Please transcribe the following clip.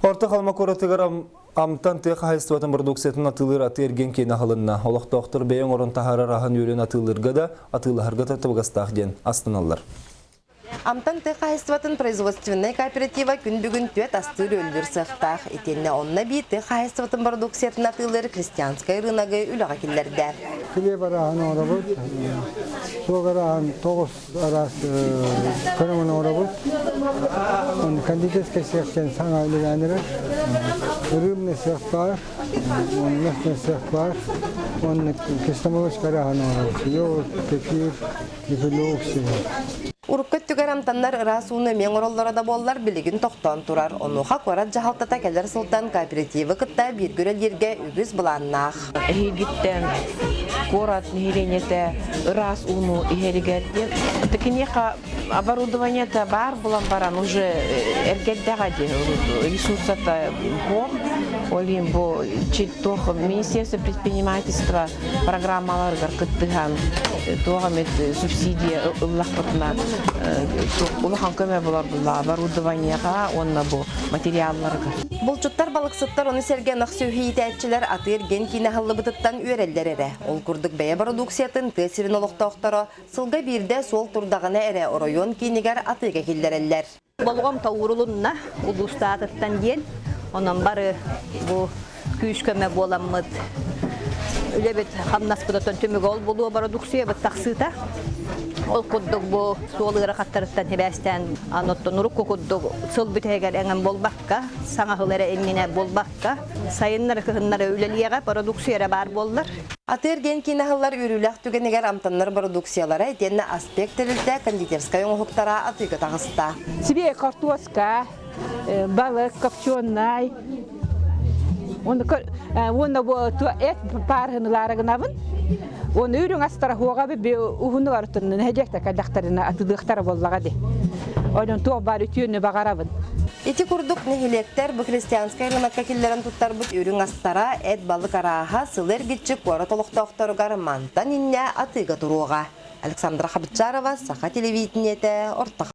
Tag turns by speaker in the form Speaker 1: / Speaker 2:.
Speaker 1: Орта қалма көретігер амтан тек хайстыватын продукциятын атылыр аты ерген кейна қалынна. Олықтақтыр бейін орын тахары рахын үйрен атылырға да атылығырға татыбығастақ ден астыналар.
Speaker 2: Амтан тек хайстыватын производственный кооператива күн бүгін төт астыр өлдір сықтақ. Етенне онна бей тек хайстыватын продукциятын атылыр крестьянскай рынағы үліға келдерді.
Speaker 3: Кіле барағын ора бұд, соғарағын тоғыз арасы көрімін ора бұд. Он кондитерский сектен саңа үлігәнірі, рыбный сект бар, он местный сект бар, он кестомолочкарағын ора бұд. Йогурт, кефир, кефирлік всего.
Speaker 2: Уруккөт түгер амтаннар ырасуыны мен ороллары да боллар білігін тоқтан тұрар. Онуға қорат жағалтата кәлер сұлтан кооперативі кытта бір көрел ерге үгіз бұланнақ.
Speaker 4: Эхигиттен корат нехеренете ырас уну эхеригерден. Текенеха оборудование-то бар булан баран уже эргеддагаде ресурсата бог. Олим бо читтох Министерство предпринимательства программаларгар кыттыган тоғамет субсидия лахпатна улахан көмө болар була оборудованияга онна бу материалларга.
Speaker 2: Булчуттар балыксыттар оны серген аксөһийтәчилер атыр ген кинахыллы бытыттан үйрелдерере. Ол курдук бәя продукциятын тесирин олоқтоқтары сылга бирде сол турдагына эре оройон кинигер атыга киллереллер.
Speaker 5: Болгом таурулунна улустааттан ген онан бары бу күйшкөмө боламмыт. Үлебет хамнаспыдатан төмөг ол болуу продукция бит таксыта. Ол куддук бу суолыра каттарыттан хебестен аноттон урукку куддук сыл битегер эңен болбакка, саңа хылары эмне болбакка, сайыннар кыһыннары үлелиеге продукция бар боллар.
Speaker 2: Атыр ген кинахыллар үрүләк түгенегер амтаннар продукциялары этенне аспектлерде кондитерская оңуктара атыга тагыста.
Speaker 6: Себе картошка, балык копченый. Он эт пархынларыгнабын. Он үйрің астара хуаға бе ухуны артынын хәҗәкта кадактарына атыдыктар боллага ди. Ойдан туг бар үтүнү багарабын.
Speaker 2: Эти курдук нехилектер бу христианская рынокка киллерен туттар бут үрүң астара эт балык араха сылыр гитчик кора толуктоктор мантан инне атыга туруга. Александра Хабычарова, Саха телевидениете, Орта.